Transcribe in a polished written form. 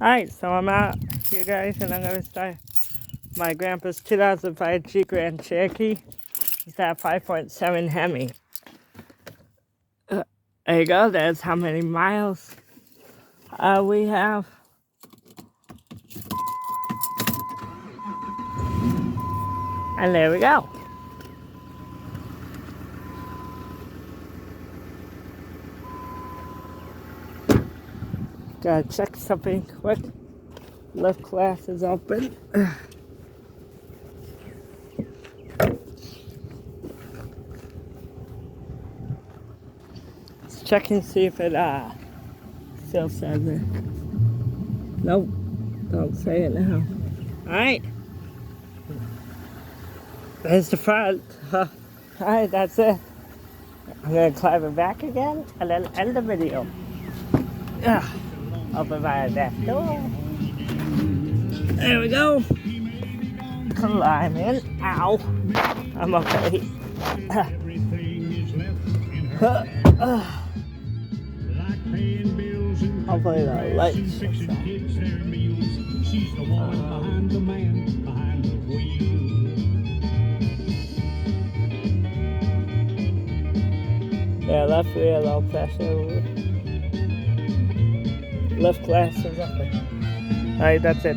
Alright, so I'm out here, guys, and I'm going to start my grandpa's 2005 Jeep Grand Cherokee. It's that 5.7 Hemi. There you go. That's how many miles we have. And there we go. Gotta check something quick. Left glass is open. Let's check and see if it still says it. Nope. Don't say it now. Alright. There's the front. Alright, that's it. I'm gonna climb it back again and then end the video. Open my back door. There we go. Climb in. Ow. I'm okay. Hopefully the lights. Yeah, left rear low pressure. Left glass is open. Alright, that's it.